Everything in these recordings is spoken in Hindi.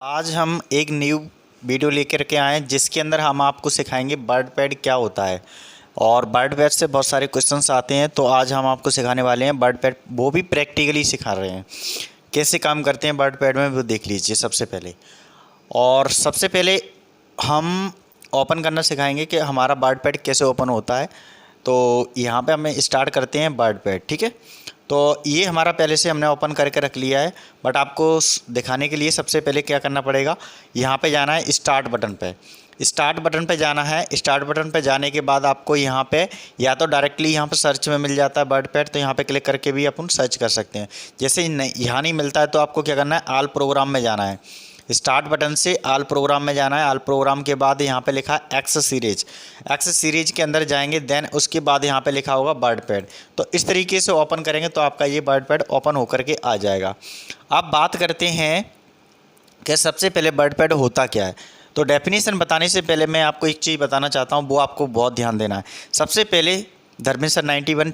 आज हम एक न्यू वीडियो लेकर के आए हैं जिसके अंदर हम आपको सिखाएंगे वर्ड पैड क्या होता है। और वर्ड पैड से बहुत सारे क्वेश्चंस आते हैं, तो आज हम आपको सिखाने वाले हैं वर्ड पैड, वो भी प्रैक्टिकली सिखा रहे हैं। कैसे काम करते हैं वर्ड पैड में वो देख लीजिए सबसे पहले। और सबसे पहले हम ओपन करना सिखाएंगे कि हमारा वर्ड पैड कैसे ओपन होता है। तो यहाँ पे हमें स्टार्ट करते हैं वर्ड पैड, ठीक है। तो ये हमारा पहले से हमने ओपन करके रख लिया है, बट आपको दिखाने के लिए सबसे पहले क्या करना पड़ेगा, यहाँ पे जाना है स्टार्ट बटन पे। स्टार्ट बटन पे जाना है। स्टार्ट बटन पे जाने के बाद आपको यहाँ पे या तो डायरेक्टली यहाँ पे सर्च में मिल जाता है वर्ड पैड, तो यहाँ पे क्लिक करके भी अपन सर्च कर सकते हैं। जैसे यहाँ नहीं मिलता है तो आपको क्या करना है, आल प्रोग्राम में जाना है। स्टार्ट बटन से आल प्रोग्राम में जाना है। आल प्रोग्राम के बाद यहाँ पे लिखा है एक्स सीरीज। एक्स सीरीज के अंदर जाएंगे, देन उसके बाद यहाँ पे लिखा होगा वर्ड पैड। तो इस तरीके से ओपन करेंगे तो आपका ये वर्ड पैड ओपन होकर के आ जाएगा। अब बात करते हैं कि सबसे पहले वर्ड पैड होता क्या है। तो डेफिनेशन बताने से पहले मैं आपको एक चीज़ बताना चाहता हूँ, वो आपको बहुत ध्यान देना है। सबसे पहले धर्मेंद्र 91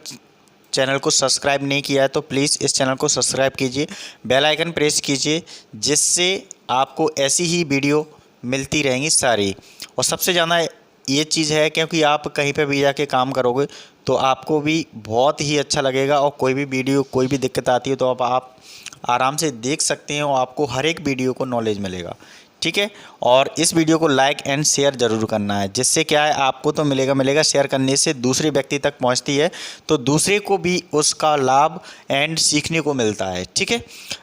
चैनल को सब्सक्राइब नहीं किया है तो प्लीज़ इस चैनल को सब्सक्राइब कीजिए, बेल आइकन प्रेस कीजिए, जिससे आपको ऐसी ही वीडियो मिलती रहेंगी सारी। और सबसे ज़्यादा ये चीज़ है क्योंकि आप कहीं पे भी जाके काम करोगे तो आपको भी बहुत ही अच्छा लगेगा, और कोई भी वीडियो कोई भी दिक्कत आती है तो आप आराम से देख सकते हैं और आपको हर एक वीडियो को नॉलेज मिलेगा, ठीक है। और इस वीडियो को लाइक एंड शेयर ज़रूर करना है, जिससे क्या है आपको तो मिलेगा शेयर करने से दूसरे व्यक्ति तक पहुंचती है तो दूसरे को भी उसका लाभ एंड सीखने को मिलता है, ठीक है।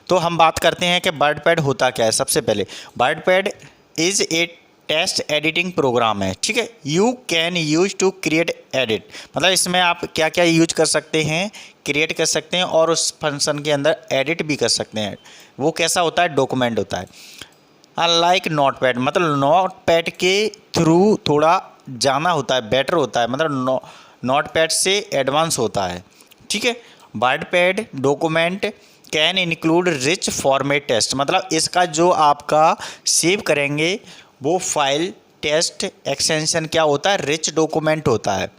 तो हम बात करते हैं कि वर्ड पैड होता क्या है। सबसे पहले WordPad is a text editing program है, ठीक है। You can use to create edit, मतलब इसमें आप क्या क्या यूज कर सकते हैं, क्रिएट कर सकते हैं और उस फंक्शन के अंदर एडिट भी कर सकते हैं। वो कैसा होता है, डॉक्यूमेंट होता है। अनलाइक नोट पैड, मतलब नोट पैड के थ्रू थोड़ा जाना होता है, बेटर होता है, मतलब नोट पैड से एडवांस होता है, ठीक है। Word pad document can include rich format text, मतलब इसका जो आपका सेव करेंगे वो फाइल टेक्स्ट एक्सटेंशन क्या होता है, रिच डॉक्यूमेंट होता है,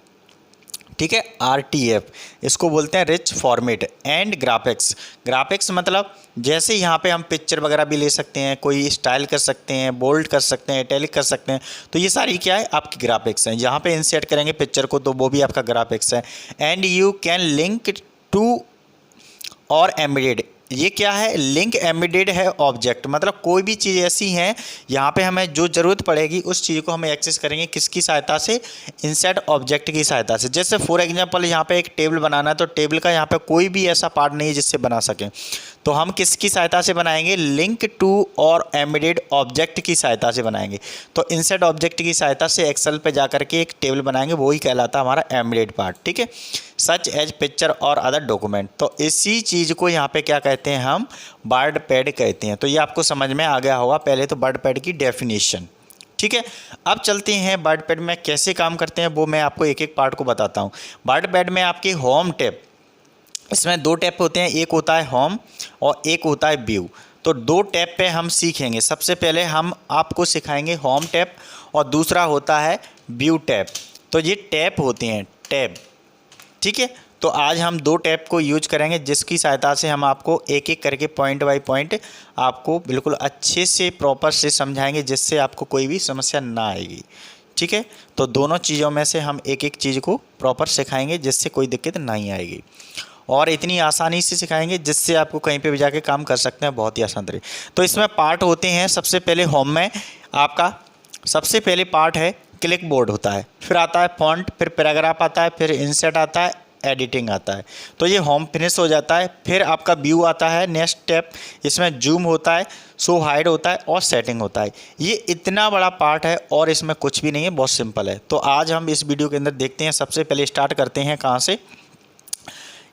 ठीक है। RTF इसको बोलते हैं, rich format. And graphics, graphics मतलब जैसे यहाँ पे हम पिक्चर वगैरह भी ले सकते हैं, कोई स्टाइल कर सकते हैं, बोल्ड कर सकते हैं, इटैलिक कर सकते हैं, तो ये सारी क्या है आपकी ग्राफिक्स हैं। यहाँ पे इंसर्ट करेंगे पिक्चर को तो वो भी आपका ग्राफिक्स है। And you can link to और एम्बेडेड, ये क्या है, लिंक एम्बेडेड है ऑब्जेक्ट, मतलब कोई भी चीज़ ऐसी है यहाँ पे हमें जो ज़रूरत पड़ेगी उस चीज़ को हमें एक्सेस करेंगे किसकी सहायता से, इंसर्ट ऑब्जेक्ट की सहायता से। जैसे फॉर एग्जांपल यहाँ पे एक टेबल बनाना है तो टेबल का यहाँ पे कोई भी ऐसा पार्ट नहीं है जिससे बना सकें, तो हम किसकी सहायता से बनाएंगे, लिंक टू और एम्बेडेड ऑब्जेक्ट की सहायता से बनाएंगे। तो इंसर्ट ऑब्जेक्ट की सहायता से एक्सेल पे जा करके एक टेबल बनाएंगे, वही कहलाता है हमारा एम्बेडेड पार्ट, ठीक है। सच एज पिक्चर और अदर डॉक्यूमेंट, तो इसी चीज़ को यहाँ पे क्या कहते हैं, हम वर्ड पैड कहते हैं। तो ये आपको समझ में आ गया होगा पहले तो वर्ड पैड की डेफिनेशन, ठीक है। अब चलते हैं वर्ड पैड में कैसे काम करते हैं, वो मैं आपको एक एक पार्ट को बताता हूँ। वर्ड पैड में आपके होम टैब, इसमें दो टैब होते हैं, एक होता है होम और एक होता है व्यू। तो दो टैब पे हम सीखेंगे। सबसे पहले हम आपको सिखाएंगे होम टैब और दूसरा होता है व्यू टैब। तो ये टैब होते हैं, टैब, ठीक है। तो आज हम दो टैब को यूज करेंगे, जिसकी सहायता से हम आपको एक एक करके पॉइंट बाय पॉइंट आपको बिल्कुल अच्छे से प्रॉपर से समझाएंगे, जिससे आपको कोई भी समस्या ना आएगी, ठीक है। तो दोनों चीज़ों में से हम एक एक चीज़ को प्रॉपर सिखाएंगे जिससे कोई दिक्कत नहीं आएगी, और इतनी आसानी से सिखाएंगे जिससे आपको कहीं पे भी जाके काम कर सकते हैं बहुत ही आसान तरीके। तो इसमें पार्ट होते हैं, सबसे पहले होम में आपका सबसे पहले पार्ट है क्लिक बोर्ड होता है, फिर आता है फॉन्ट, फिर पैराग्राफ आता है, फिर इंसर्ट आता है, एडिटिंग आता है। तो ये होम फिनिश हो जाता है। फिर आपका व्यू आता है, नेक्स्ट स्टेप, इसमें जूम होता है, शो हाइड होता है और सेटिंग होता है। ये इतना बड़ा पार्ट है और इसमें कुछ भी नहीं है, बहुत सिंपल है। तो आज हम इस वीडियो के अंदर देखते हैं। सबसे पहले स्टार्ट करते हैं कहाँ से,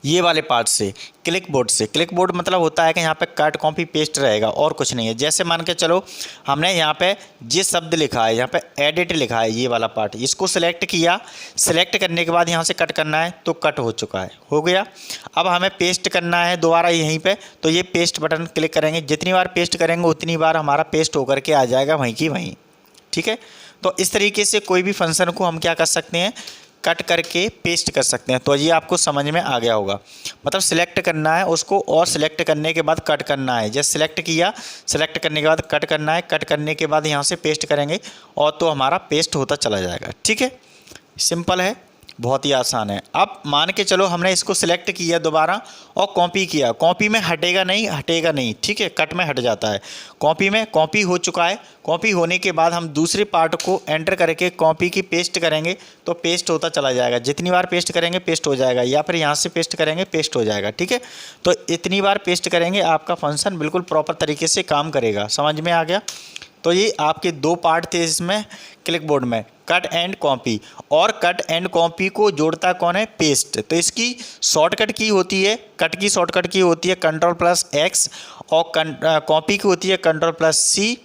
ये वाले पार्ट से, क्लिक बोर्ड से। क्लिक बोर्ड मतलब होता है कि यहाँ पे कट कॉपी पेस्ट रहेगा और कुछ नहीं है। जैसे मान के चलो हमने यहाँ पे ये शब्द लिखा है, यहाँ पे एडिट लिखा है, ये वाला पार्ट, इसको सिलेक्ट किया। सिलेक्ट करने के बाद यहाँ से कट करना है तो कट हो चुका है, हो गया। अब हमें पेस्ट करना है दोबारा यहीं पे, तो ये पेस्ट बटन क्लिक करेंगे। जितनी बार पेस्ट करेंगे उतनी बार हमारा पेस्ट होकर के आ जाएगा वहीं की वहीं, ठीक है। तो इस तरीके से कोई भी फंक्शन को हम क्या कर सकते हैं, कट करके पेस्ट कर सकते हैं। तो ये आपको समझ में आ गया होगा। मतलब सिलेक्ट करना है उसको और सिलेक्ट करने के बाद कट करना है। जैसे सिलेक्ट किया, सिलेक्ट करने के बाद कट करना है, कट करने के बाद यहाँ से पेस्ट करेंगे और तो हमारा पेस्ट होता चला जाएगा। ठीक है, सिंपल है, बहुत ही आसान है। अब मान के चलो हमने इसको सिलेक्ट किया दोबारा और कॉपी किया, कॉपी में हटेगा नहीं, हटेगा नहीं, ठीक है, कट में हट जाता है। कॉपी में कॉपी हो चुका है। कॉपी होने के बाद हम दूसरे पार्ट को एंटर करके कॉपी की पेस्ट करेंगे तो पेस्ट होता चला जाएगा। जितनी बार पेस्ट करेंगे पेस्ट हो जाएगा, या फिर यहाँ से पेस्ट करेंगे पेस्ट हो जाएगा। ठीक है, तो इतनी बार पेस्ट करेंगे आपका फंक्शन बिल्कुल प्रॉपर तरीके से काम करेगा। समझ में आ गया। तो ये आपके दो पार्ट थे इसमें क्लिकबोर्ड में, कट एंड कॉपी। और कट एंड कॉपी को जोड़ता कौन है? पेस्ट। तो इसकी शॉर्टकट की होती है, कट की शॉर्टकट की होती है Ctrl+X और कॉपी की होती है Ctrl+C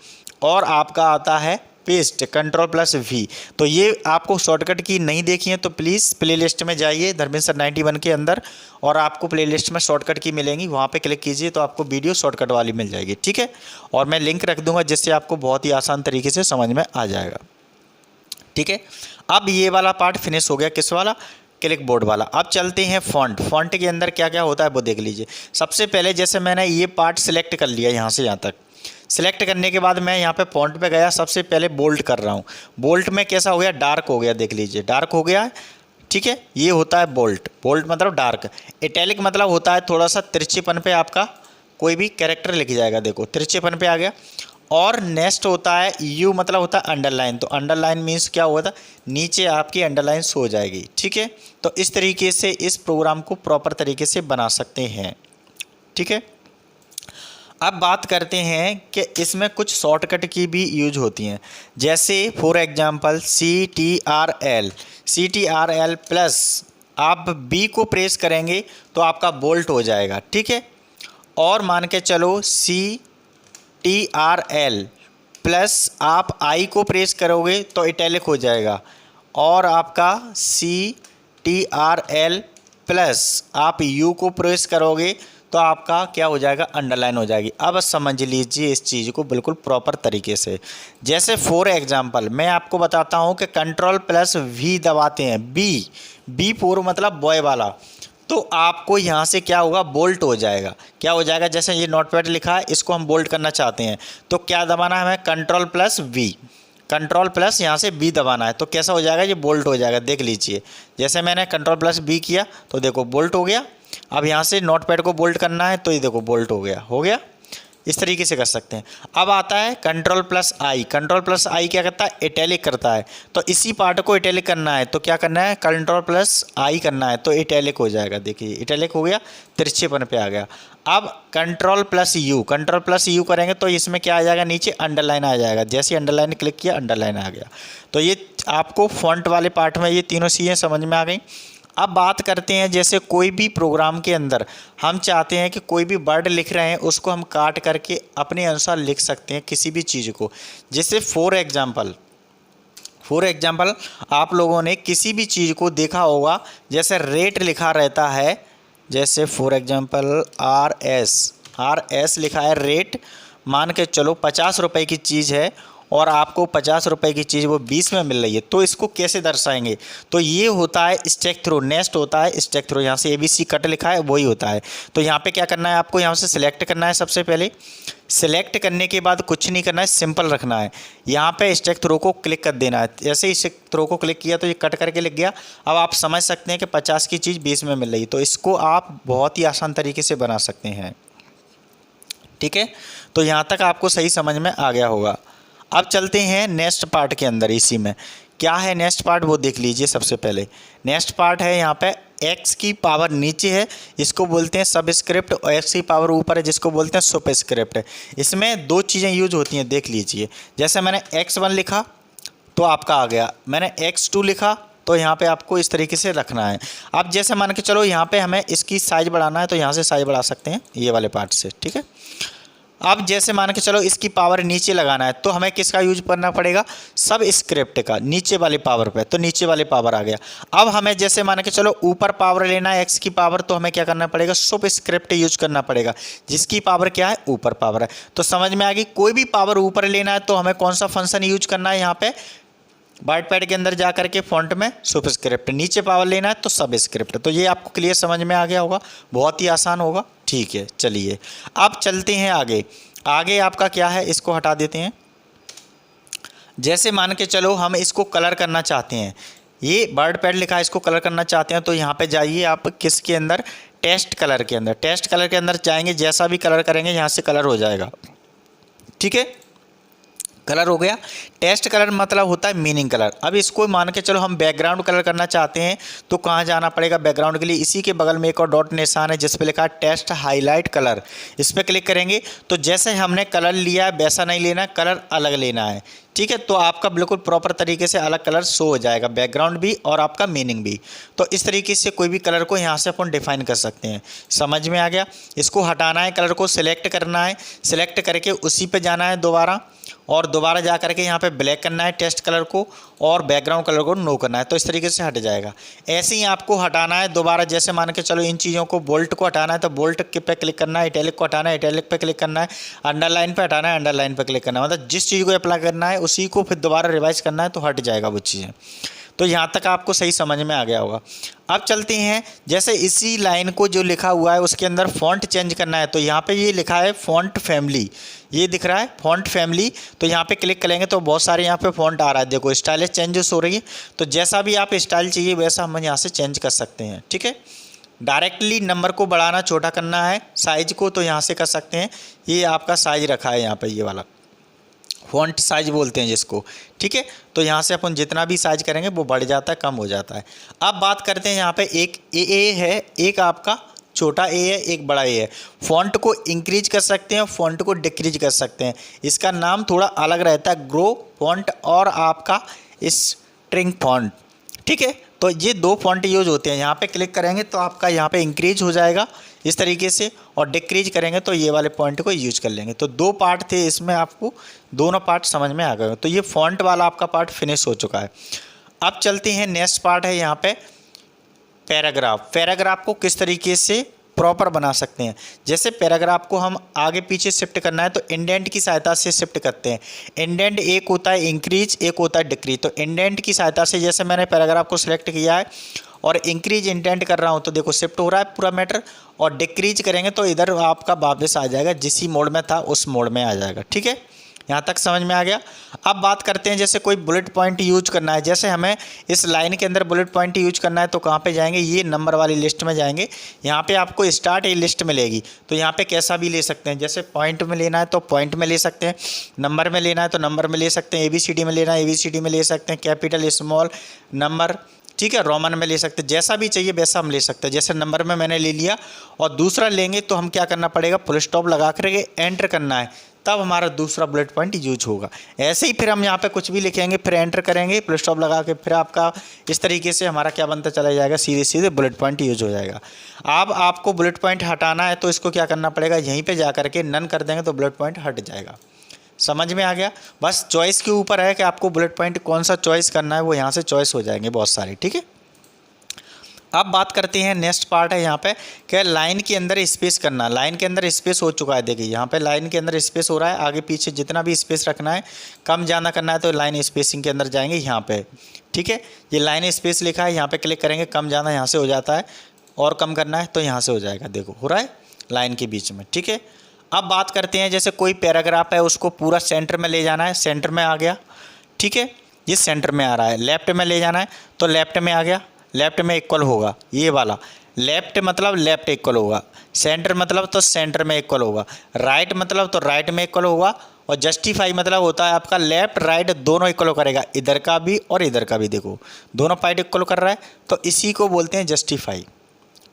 और आपका आता है पेस्ट Ctrl+V। तो ये आपको शॉर्टकट की नहीं देखी है तो प्लीज़ प्लेलिस्ट में जाइए धर्मेंद्र सर 91 के अंदर और आपको प्लेलिस्ट में शॉर्टकट की मिलेंगी, वहाँ पे क्लिक कीजिए तो आपको वीडियो शॉर्टकट वाली मिल जाएगी। ठीक है, और मैं लिंक रख दूंगा जिससे आपको बहुत ही आसान तरीके से समझ में आ जाएगा। ठीक है, अब ये वाला पार्ट फिनिश हो गया, किस वाला? क्लिक बोर्ड वाला। अब चलते हैं फॉन्ट। फॉन्ट के अंदर क्या क्या होता है वो देख लीजिए। सबसे पहले जैसे मैंने ये पार्ट सिलेक्ट कर लिया, यहाँ से यहाँ तक सिलेक्ट करने के बाद मैं यहाँ पे फॉन्ट पे गया, सबसे पहले बोल्ड कर रहा हूँ। बोल्ट में कैसा हो गया? डार्क हो गया, देख लीजिए डार्क हो गया है। ठीक है, ये होता है बोल्ट। बोल्ट मतलब डार्क। इटैलिक मतलब होता है थोड़ा सा तिरछेपन पे आपका कोई भी कैरेक्टर लिख जाएगा, देखो तिरछेपन पे आ गया। और नेक्स्ट होता है यू, मतलब होता है अंडरलाइन। तो अंडरलाइन मीन्स क्या हुआ था? नीचे आपकी अंडरलाइन हो जाएगी। ठीक है, तो इस तरीके से इस प्रोग्राम को प्रॉपर तरीके से बना सकते हैं। ठीक है, अब बात करते हैं कि इसमें कुछ शॉर्टकट की भी यूज होती हैं। जैसे फॉर एग्जांपल CTRL प्लस आप B को प्रेस करेंगे तो आपका बोल्ट हो जाएगा। ठीक है, और मान के चलो CTRL प्लस आप I को प्रेस करोगे तो इटैलिक हो जाएगा। और आपका CTRL प्लस आप U को प्रेस करोगे तो आपका क्या हो जाएगा? अंडरलाइन हो जाएगी। अब समझ लीजिए इस चीज़ को बिल्कुल प्रॉपर तरीके से। जैसे फॉर एग्जांपल मैं आपको बताता हूँ कि Ctrl+V दबाते हैं, बी फोर मतलब बॉय वाला, तो आपको यहाँ से क्या होगा? बोल्ट हो जाएगा। क्या हो जाएगा? जैसे ये नोटपैड लिखा है, इसको हम बोल्ट करना चाहते हैं तो क्या दबाना है हमें? Ctrl+V, कंट्रोल प्लस यहाँ से B दबाना है तो कैसा हो जाएगा? ये बोल्ट हो जाएगा। देख लीजिए, जैसे मैंने Ctrl+B किया तो देखो बोल्ट हो गया। अब यहाँ से नोटपैड को बोल्ट करना है तो ये देखो बोल्ट हो गया, हो गया। इस तरीके से कर सकते हैं। अब आता है Ctrl+I। Ctrl+I क्या करता है? इटैलिक करता है। तो इसी पार्ट को इटैलिक करना है तो क्या करना है? Ctrl+I करना है तो इटैलिक हो जाएगा। देखिए इटैलिक हो गया, तिरछेपन पे आ गया। अब Ctrl+U करेंगे तो इसमें क्या आ जाएगा? नीचे अंडरलाइन आ जाएगा। जैसे अंडरलाइन क्लिक किया अंडरलाइन आ गया। तो ये आपको फॉन्ट वाले पार्ट में ये तीनों चीज़ें समझ में आ गई। अब बात करते हैं जैसे कोई भी प्रोग्राम के अंदर हम चाहते हैं कि कोई भी वर्ड लिख रहे हैं उसको हम काट करके अपने अनुसार लिख सकते हैं किसी भी चीज़ को। जैसे फॉर एग्जांपल आप लोगों ने किसी भी चीज़ को देखा होगा, जैसे रेट लिखा रहता है, जैसे फॉर एग्जांपल RS लिखा है रेट। मान के चलो 50 रुपये की चीज़ है और आपको 50 रुपये की चीज़ वो 20 में मिल रही है, तो इसको कैसे दर्शाएंगे? तो ये होता है स्टैक थ्रो, नेक्स्ट होता है स्टैक थ्रो। यहाँ से ABC कट लिखा है वही होता है। तो यहाँ पे क्या करना है? आपको यहाँ से सिलेक्ट करना है। सबसे पहले सिलेक्ट करने के बाद कुछ नहीं करना है, सिंपल रखना है। यहाँ पे स्टैक थ्रो को क्लिक कर देना है। जैसे ही स्टैक थ्रो को क्लिक किया तो ये कट करके लिख गया। अब आप समझ सकते हैं कि 50 की चीज़ 20 में मिल रही है, तो इसको आप बहुत ही आसान तरीके से बना सकते हैं। ठीक है, तो यहाँ तक आपको सही समझ में आ गया होगा। अब चलते हैं नेक्स्ट पार्ट के अंदर। इसी में क्या है नेक्स्ट पार्ट वो देख लीजिए। सबसे पहले नेक्स्ट पार्ट है यहाँ पे x की पावर नीचे है, इसको बोलते हैं सबस्क्रिप्ट, और x की पावर ऊपर है जिसको बोलते हैं सुपरस्क्रिप्ट। इसमें दो चीज़ें यूज होती हैं, देख लीजिए। जैसे मैंने x1 लिखा तो आपका आ गया, मैंने x2 लिखा तो यहाँ पे आपको इस तरीके से रखना है। अब जैसे मान के चलो यहाँ पे हमें इसकी साइज़ बढ़ाना है तो यहाँ से साइज़ बढ़ा सकते हैं ये वाले पार्ट से। ठीक है, अब जैसे मान के चलो इसकी पावर नीचे लगाना है तो हमें किसका यूज करना पड़ेगा? सब स्क्रिप्ट का, नीचे वाले पावर पे, तो नीचे वाले पावर आ गया। अब हमें जैसे मान के चलो ऊपर पावर लेना है x की पावर, तो हमें क्या करना पड़ेगा? सब स्क्रिप्ट यूज करना पड़ेगा, जिसकी पावर क्या है? ऊपर पावर है। तो समझ में आ गई, कोई भी पावर ऊपर लेना है तो हमें कौन सा फंक्शन यूज करना है? यहाँ पे वर्ड पैड के अंदर जा करके फ़ॉन्ट में सुपरस्क्रिप्ट, नीचे पावर लेना है तो सब स्क्रिप्ट। तो ये आपको क्लियर समझ में आ गया होगा, बहुत ही आसान होगा। ठीक है, चलिए अब चलते हैं आगे। आगे आपका क्या है, इसको हटा देते हैं। जैसे मान के चलो हम इसको कलर करना चाहते हैं, ये वर्ड पैड लिखा है, इसको कलर करना चाहते हैं, तो यहाँ पे जाइए आप किसके अंदर, टेस्ट कलर के अंदर। टेस्ट कलर के अंदर जाएंगे, जैसा भी कलर करेंगे यहाँ से कलर हो जाएगा। ठीक है, कलर हो गया। टेस्ट कलर मतलब होता है मीनिंग कलर। अब इसको मान के चलो हम बैकग्राउंड कलर करना चाहते हैं, तो कहाँ जाना पड़ेगा बैकग्राउंड के लिए, इसी के बगल में एक और डॉट निशान है जिस पे लिखा है टेस्ट हाईलाइट कलर, इस पर क्लिक करेंगे। तो जैसे हमने कलर लिया है वैसा नहीं लेना, कलर अलग लेना है। ठीक है, तो आपका बिल्कुल प्रॉपर तरीके से अलग कलर शो हो जाएगा, बैकग्राउंड भी और आपका मीनिंग भी। तो इस तरीके से कोई भी कलर को यहाँ से अपन डिफाइन कर सकते हैं। समझ में आ गया। इसको हटाना है, कलर को सिलेक्ट करना है, सिलेक्ट करके उसी पे जाना है दोबारा, और दोबारा जा करके यहाँ पे ब्लैक करना है टेस्ट कलर को, और बैकग्राउंड कलर को नो करना है। तो इस तरीके से हट जाएगा। ऐसे ही आपको हटाना है दोबारा, जैसे मान के चलो इन चीज़ों को, बोल्ट को हटाना है तो बोल्ट के पे क्लिक करना है, इटैलिक को हटाना है, इटैलिक पे क्लिक करना है, अंडरलाइन पे हटाना है, अंडरलाइन पे क्लिक करना है। मतलब जिस चीज़ को अप्लाई करना है उसी को फिर दोबारा रिवाइज करना है, तो हट जाएगा वो चीज़ें। तो यहाँ तक आपको सही समझ में आ गया होगा। अब चलते हैं, जैसे इसी लाइन को जो लिखा हुआ है उसके अंदर फ़ॉन्ट चेंज करना है, तो यहाँ पे ये लिखा है फ़ॉन्ट फैमिली, ये दिख रहा है फ़ॉन्ट फैमिली। तो यहाँ पे क्लिक करेंगे तो बहुत सारे यहाँ पे फ़ॉन्ट आ रहा है, देखो स्टाइलिश चेंजेस हो रही है। तो जैसा भी आप स्टाइल चाहिए वैसा हम यहाँ से चेंज कर सकते हैं। ठीक है, डायरेक्टली नंबर को बढ़ाना छोटा करना है, साइज़ को तो यहाँ से कर सकते हैं। ये आपका साइज़ रखा है यहाँ पर, ये वाला फ़ॉन्ट साइज बोलते हैं जिसको। ठीक है, तो यहाँ से अपन जितना भी साइज करेंगे वो बढ़ जाता है, कम हो जाता है। अब बात करते हैं यहाँ पे, एक ए है, एक आपका छोटा ए है, एक बड़ा ए है। फ़ॉन्ट को इंक्रीज कर सकते हैं, फ़ॉन्ट को डिक्रीज कर सकते हैं। इसका नाम थोड़ा अलग रहता है, ग्रो फ़ॉन्ट और आपका स्ट्रिंग फ़ॉन्ट। ठीक है, तो ये दो फ़ॉन्ट यूज होते हैं। यहाँ पे क्लिक करेंगे तो आपका यहाँ पे इंक्रीज हो जाएगा इस तरीके से, और डिक्रीज करेंगे तो ये वाले पॉइंट को यूज कर लेंगे। तो दो पार्ट थे इसमें, आपको दोनों पार्ट समझ में आ गए। तो ये फ़ॉन्ट वाला आपका पार्ट फिनिश हो चुका है। अब चलते हैं, नेक्स्ट पार्ट है यहाँ पे पैराग्राफ। पैराग्राफ को किस तरीके से प्रॉपर बना सकते हैं। जैसे पैराग्राफ को हम आगे पीछे शिफ्ट करना है तो इंडेंट की सहायता से शिफ्ट करते हैं। इंडेंट एक होता है इंक्रीज, एक होता है डिक्रीज। तो इंडेंट की सहायता से, जैसे मैंने पैराग्राफ को सिलेक्ट किया है और इंक्रीज इंडेंट कर रहा हूँ तो देखो शिफ्ट हो रहा है पूरा मैटर, और डिक्रीज करेंगे तो इधर आपका वापस आ जाएगा, जिस मोड में था उस मोड में आ जाएगा। ठीक है, यहाँ तक समझ में आ गया। अब बात करते हैं, जैसे कोई बुलेट पॉइंट यूज करना है, जैसे हमें इस लाइन के अंदर बुलेट पॉइंट यूज करना है तो कहाँ पे जाएंगे, ये नंबर वाली लिस्ट में जाएंगे। यहाँ पे आपको स्टार्ट ए लिस्ट मिलेगी, तो यहाँ पे कैसा भी ले सकते हैं। जैसे पॉइंट में लेना है तो पॉइंट में ले सकते हैं, नंबर में लेना है तो नंबर में ले सकते हैं, ABCD में लेना है ABCD में ले सकते हैं, कैपिटल स्मॉल नंबर, ठीक है, रोमन में ले सकते हैं। जैसा भी चाहिए वैसा हम ले सकते हैं। जैसे नंबर में मैंने ले लिया, और दूसरा लेंगे तो हम क्या करना पड़ेगा, फुल स्टॉप लगा करके एंटर करना है, तब हमारा दूसरा बुलेट पॉइंट यूज होगा। ऐसे ही फिर हम यहाँ पे कुछ भी लिखेंगे, फिर एंटर करेंगे, फुल स्टॉप लगा के, फिर आपका इस तरीके से हमारा क्या बनता चला जाएगा, सीधे सीधे बुलेट पॉइंट यूज हो जाएगा। अब आपको बुलेट पॉइंट हटाना है तो इसको क्या करना पड़ेगा, यहीं पे जा करके नन कर देंगे तो बुलेट पॉइंट हट जाएगा। समझ में आ गया। बस चॉइस के ऊपर है कि आपको बुलेट पॉइंट कौन सा चॉइस करना है, वो यहाँ से चॉइस हो जाएंगे बहुत सारे। ठीक है, अब बात करते हैं, नेक्स्ट पार्ट है यहाँ पे क्या, लाइन के अंदर स्पेस करना। लाइन के अंदर स्पेस हो चुका है, देखिए यहाँ पे लाइन के अंदर स्पेस हो रहा है, आगे पीछे जितना भी स्पेस रखना है, कम ज़्यादा करना है तो लाइन स्पेसिंग के अंदर जाएंगे यहाँ पे। ठीक है, ये लाइन स्पेस लिखा है, यहाँ पे क्लिक करेंगे, कम ज़्यादा यहाँ से हो जाता है, और कम करना है तो यहाँ से हो जाएगा, देखो हो रहा है लाइन के बीच में। ठीक है, अब बात करते हैं, जैसे कोई पैराग्राफ है उसको पूरा सेंटर में ले जाना है, सेंटर में आ गया। ठीक है, ये सेंटर में आ रहा है, लेफ्ट में ले जाना है तो लेफ्ट में आ गया, लेफ्ट में इक्वल होगा, ये वाला लेफ्ट मतलब लेफ्ट इक्वल होगा, सेंटर मतलब तो सेंटर में इक्वल होगा, राइट मतलब तो राइट में इक्वल होगा, और जस्टिफाई मतलब होता है आपका लेफ्ट राइट दोनों इक्वल करेगा, इधर का भी और इधर का भी, देखो दोनों पार्ट इक्वल कर रहा है, तो इसी को बोलते हैं जस्टिफाई।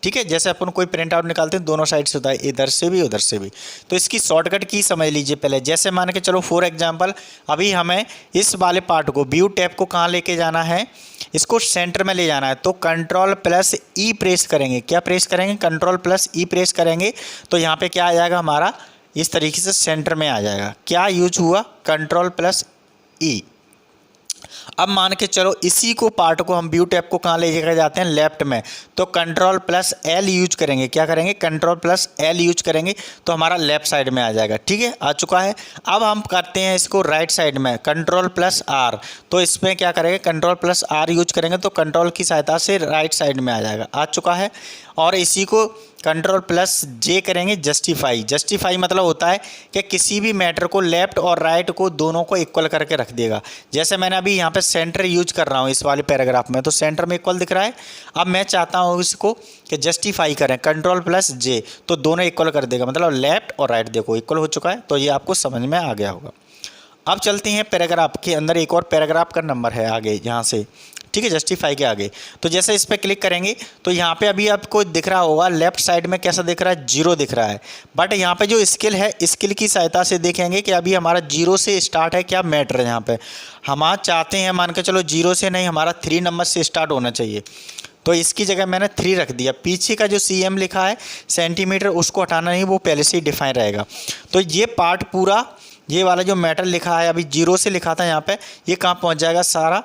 ठीक है, जैसे अपन कोई प्रिंट आउट निकालते हैं दोनों साइड से होता है, इधर से भी उधर से भी। तो इसकी शॉर्टकट की समझ लीजिए पहले। जैसे मान के चलो फॉर एग्जांपल, अभी हमें इस वाले पार्ट को, व्यू टैब को कहाँ लेके जाना है, इसको सेंटर में ले जाना है, तो Ctrl+E प्रेस करेंगे। क्या प्रेस करेंगे, Ctrl+E प्रेस करेंगे तो यहाँ पे क्या आ जाएगा हमारा, इस तरीके से सेंटर में आ जाएगा। क्या यूज हुआ, Ctrl+E। अब मान के चलो इसी को पार्ट को हम व्यू टैब को कहाँ ले जाकर जाते हैं, लेफ्ट में, तो कंट्रोल प्लस एल यूज करेंगे। क्या करेंगे, कंट्रोल प्लस एल यूज करेंगे तो हमारा लेफ्ट साइड में आ जाएगा। ठीक है, आ चुका है। अब हम करते हैं इसको राइट साइड में, कंट्रोल प्लस आर, तो इसमें क्या करेंगे, कंट्रोल प्लस आर यूज करेंगे तो कंट्रोल की सहायता से राइट साइड में आ जाएगा, आ चुका है। और इसी को कंट्रोल प्लस जे करेंगे, जस्टिफाई। जस्टिफाई मतलब होता है कि किसी भी मैटर को लेफ्ट और राइट को दोनों को इक्वल करके रख देगा। जैसे मैंने अभी यहाँ पे सेंटर यूज कर रहा हूँ इस वाले पैराग्राफ में, तो सेंटर में इक्वल दिख रहा है। अब मैं चाहता हूँ इसको कि जस्टिफाई करें, कंट्रोल प्लस जे, तो दोनों इक्वल कर देगा, मतलब लेफ्ट और राइट देखो इक्वल हो चुका है। तो ये आपको समझ में आ गया होगा। अब चलते हैं पैराग्राफ के अंदर, एक और पैराग्राफ का नंबर है आगे यहाँ से, ठीक है, जस्टिफाई के आगे। तो जैसे इस पर क्लिक करेंगे तो यहाँ पे अभी आपको दिख रहा होगा लेफ्ट साइड में कैसा दिख रहा है, जीरो दिख रहा है। बट यहाँ पे जो स्किल है, स्किल की सहायता से देखेंगे कि अभी हमारा जीरो से स्टार्ट है क्या मैटर है। यहाँ पे हम चाहते हैं, मान के चलो जीरो से नहीं, हमारा 3 नंबर से स्टार्ट होना चाहिए, तो इसकी जगह मैंने 3 रख दिया। पीछे का जो CM लिखा है सेंटीमीटर, उसको हटाना नहीं, वो पहले से ही डिफाइन रहेगा। तो ये पार्ट पूरा, ये वाला जो मैटर लिखा है अभी जीरो से लिखा था यहाँ पे, ये कहाँ पहुँच जाएगा, सारा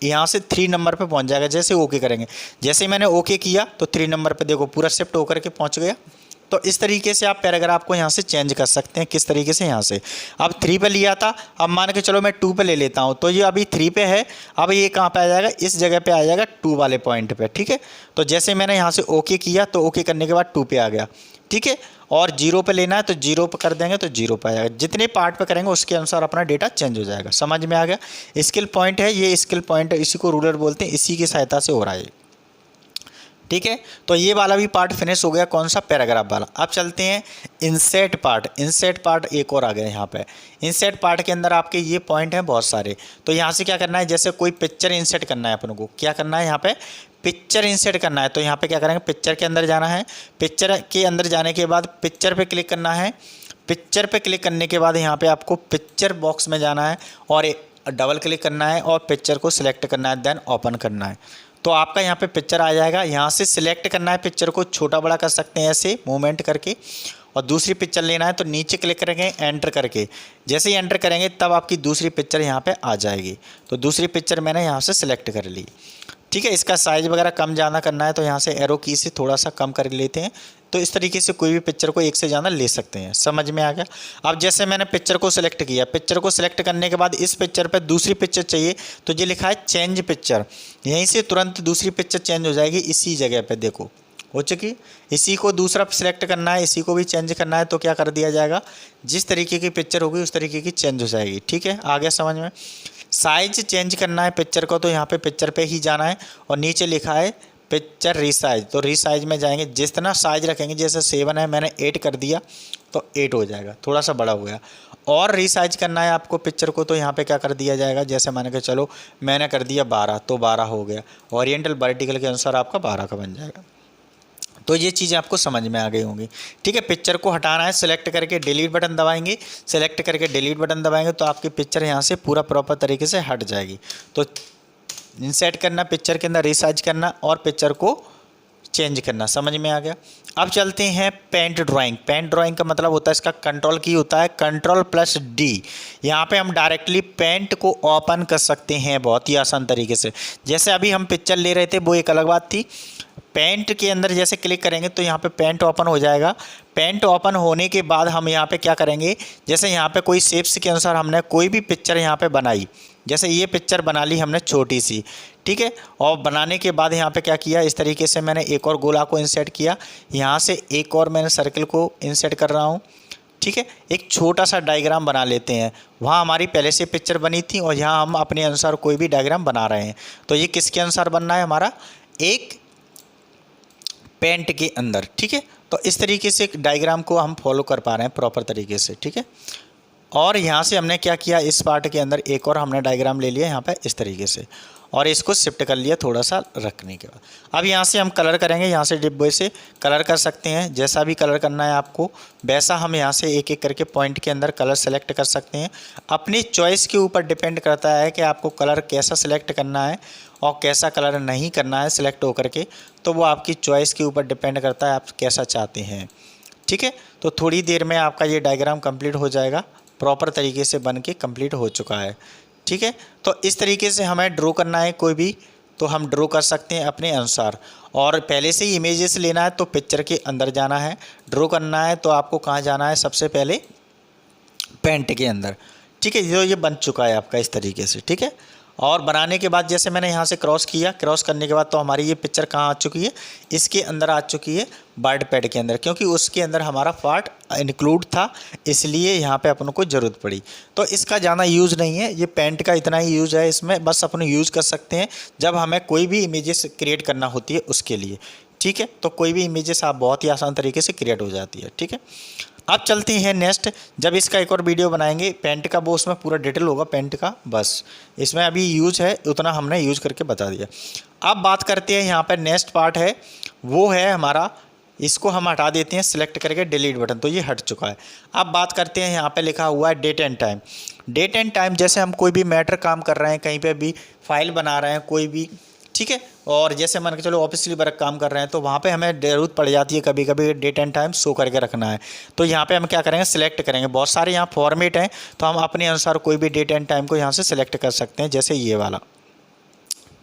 यहाँ से 3 नंबर पे पहुँच जाएगा। जैसे ओके करेंगे, जैसे ही मैंने ओके किया तो 3 नंबर पे देखो पूरा शिफ्ट होकर के पहुँच गया। तो इस तरीके से आप पैराग्राफ को यहाँ से चेंज कर सकते हैं। किस तरीके से, यहाँ से अब 3 पे लिया था, अब मान के चलो मैं 2 पे ले लेता हूँ, तो ये अभी 3 पे है, अब ये कहाँ पे आ जाएगा, इस जगह पे आ जाएगा 2 वाले पॉइंट पे। ठीक है, तो जैसे मैंने यहाँ से ओके किया तो ओके करने के बाद 2 पे आ गया। ठीक है, और 0 पे लेना है तो 0 पे कर देंगे तो 0 पे आ जाएगा। जितने पार्ट पे करेंगे उसके अनुसार अपना डेटा चेंज हो जाएगा। समझ में आ गया। स्किल पॉइंट है ये, स्किल पॉइंट है, इसी को रूलर बोलते हैं, इसी की सहायता से हो रहा है। ठीक है, तो ये वाला भी पार्ट फिनिश हो गया, कौन सा, पैराग्राफ वाला। अब चलते हैं इंसर्ट पार्ट। इंसर्ट पार्ट एक और आ गया यहाँ पे। इंसर्ट पार्ट के अंदर आपके ये पॉइंट हैं बहुत सारे। तो यहाँ से क्या करना है, जैसे कोई पिक्चर इंसर्ट करना है अपन को, क्या करना है, यहाँ पे पिक्चर इंसर्ट करना है। तो यहाँ पे क्या करेंगे, पिक्चर के अंदर जाना है। पिक्चर के अंदर जाने के बाद पिक्चर पे क्लिक करना है। पिक्चर पे क्लिक करने के बाद यहाँ पे आपको पिक्चर बॉक्स में जाना है और डबल क्लिक करना है और पिक्चर को सिलेक्ट करना है, देन ओपन करना है। तो आपका यहाँ पे पिक्चर आ जाएगा। यहाँ से सिलेक्ट करना है, पिक्चर को छोटा बड़ा कर सकते हैं ऐसे मूवमेंट करके, और दूसरी पिक्चर लेना है तो नीचे क्लिक करेंगे एंटर करके। जैसे ही एंटर करेंगे तब आपकी दूसरी पिक्चर यहाँ पे आ जाएगी। तो दूसरी पिक्चर मैंने यहाँ से सिलेक्ट कर ली। ठीक है, इसका साइज़ वगैरह कम ज़्यादा करना है तो यहाँ से एरो की से थोड़ा सा कम कर लेते हैं। तो इस तरीके से कोई भी पिक्चर को एक से ज़्यादा ले सकते हैं। समझ में आ गया। अब जैसे मैंने पिक्चर को सिलेक्ट किया, पिक्चर को सिलेक्ट करने के बाद इस पिक्चर पे दूसरी पिक्चर चाहिए तो ये लिखा है चेंज पिक्चर, यहीं से तुरंत दूसरी पिक्चर चेंज हो जाएगी इसी जगह पे, देखो हो चुकी। इसी को दूसरा सिलेक्ट करना है, इसी को भी चेंज करना है तो क्या कर दिया जाएगा, जिस तरीके की पिक्चर होगी उस तरीके की चेंज हो जाएगी। ठीक है, आ गया समझ में। साइज चेंज करना है पिक्चर को तो यहाँ पे पिक्चर पे ही जाना है और नीचे लिखा है पिक्चर रीसाइज, तो रीसाइज में जाएंगे। जितना साइज रखेंगे, जैसे 7 है मैंने 8 कर दिया तो 8 हो जाएगा, थोड़ा सा बड़ा हो गया। और रीसाइज करना है आपको पिक्चर को तो यहाँ पे क्या कर दिया जाएगा, जैसे मान के चलो मैंने कर दिया 12 तो 12 हो गया। ओरिएंटल वर्टिकल के अनुसार आपका 12 का बन जाएगा। तो ये चीज़ें आपको समझ में आ गई होंगी। ठीक है, पिक्चर को हटाना है, सेलेक्ट करके डिलीट बटन दबाएंगे। सेलेक्ट करके डिलीट बटन दबाएंगे तो आपकी पिक्चर यहाँ से पूरा प्रॉपर तरीके से हट जाएगी। तो इंसर्ट करना, पिक्चर के अंदर रिसाइज करना और पिक्चर को चेंज करना। समझ में आ गया। अब चलते हैं पेंट ड्राइंग। पेंट ड्राइंग का मतलब होता है, इसका कंट्रोल की होता है कंट्रोल प्लस डी। यहाँ पे हम डायरेक्टली पेंट को ओपन कर सकते हैं बहुत ही आसान तरीके से। जैसे अभी हम पिक्चर ले रहे थे वो एक अलग बात थी। पेंट के अंदर जैसे क्लिक करेंगे तो यहाँ पे पेंट ओपन हो जाएगा। पेंट ओपन होने के बाद हम यहाँ पे क्या करेंगे, जैसे यहाँ पे कोई शेप्स के अनुसार हमने कोई भी पिक्चर यहाँ पे बनाई, जैसे ये पिक्चर बना ली हमने छोटी सी। ठीक है, और बनाने के बाद यहाँ पे क्या किया, इस तरीके से मैंने एक और गोला को इंसर्ट किया। यहाँ से एक और मैंने सर्कल को इंसर्ट कर रहा हूँ। ठीक है, एक छोटा सा डायग्राम बना लेते हैं। वहाँ हमारी पहले से पिक्चर बनी थी और यहाँ हम अपने अनुसार कोई भी डायग्राम बना रहे हैं। तो ये किसके अनुसार बनना है, हमारा एक पेंट के अंदर। ठीक है, तो इस तरीके से डायग्राम को हम फॉलो कर पा रहे हैं प्रॉपर तरीके से। ठीक है, और यहाँ से हमने क्या किया, इस पार्ट के अंदर एक और हमने डायग्राम ले लिया यहाँ पे इस तरीके से, और इसको शिफ्ट कर लिया थोड़ा सा रखने के बाद। अब यहाँ से हम कलर करेंगे। यहाँ से डिब्बे से कलर कर सकते हैं, जैसा भी कलर करना है आपको वैसा हम यहाँ से एक एक करके पॉइंट के अंदर कलर सेलेक्ट कर सकते हैं। अपनी चॉइस के ऊपर डिपेंड करता है कि आपको कलर कैसा सिलेक्ट करना है और कैसा कलर नहीं करना है सिलेक्ट होकर के, तो वो आपकी चॉइस के ऊपर डिपेंड करता है आप कैसा चाहते हैं। ठीक है, तो थोड़ी देर में आपका ये डायग्राम कंप्लीट हो जाएगा, प्रॉपर तरीके से बन के कंप्लीट हो चुका है। ठीक है। तो इस तरीके से हमें ड्रॉ करना है कोई भी, तो हम ड्रॉ कर सकते हैं अपने अनुसार। और पहले से ही इमेजेस लेना है तो पिक्चर के अंदर जाना है, ड्रॉ करना है तो आपको कहाँ जाना है, सबसे पहले पेंट के अंदर। ठीक है, जो ये बन चुका है आपका इस तरीके से। ठीक है, और बनाने के बाद जैसे मैंने यहाँ से क्रॉस किया, क्रॉस करने के बाद तो हमारी ये पिक्चर कहाँ आ चुकी है, इसके अंदर आ चुकी है वर्ड पैड के अंदर, क्योंकि उसके अंदर हमारा पार्ट इंक्लूड था, इसलिए यहाँ पे अपन को ज़रूरत पड़ी। तो इसका ज़्यादा यूज़ नहीं है, ये पेंट का इतना ही यूज़ है, इसमें बस अपन यूज़ कर सकते हैं जब हमें कोई भी इमेजेस क्रिएट करना होती है उसके लिए। ठीक है, तो कोई भी इमेजेस आप बहुत ही आसान तरीके से क्रिएट हो जाती है। ठीक है, अब चलते हैं नेक्स्ट, जब इसका एक और वीडियो बनाएंगे पेंट का, वो उसमें पूरा डिटेल होगा पेंट का, बस इसमें अभी यूज है उतना हमने यूज करके बता दिया। अब बात करते हैं यहाँ पर नेक्स्ट पार्ट है, वो है हमारा, इसको हम हटा देते हैं सिलेक्ट करके डिलीट बटन, तो ये हट चुका है। अब बात करते हैं यहाँ पे लिखा हुआ है date and time. Date and time जैसे हम कोई भी मैटर काम कर रहे हैं, कहीं पे भी फाइल बना रहे हैं कोई भी, ठीक है, और जैसे मान के चलो ऑफिशियली वर्क काम कर रहे हैं तो वहाँ पे हमें ज़रूरत पड़ जाती है कभी कभी डेट एंड टाइम शो करके रखना है। तो यहाँ पे हम क्या करेंगे, सिलेक्ट करेंगे, बहुत सारे यहाँ फॉर्मेट हैं तो हम अपने अनुसार कोई भी डेट एंड टाइम को यहाँ से सिलेक्ट कर सकते हैं, जैसे ये वाला।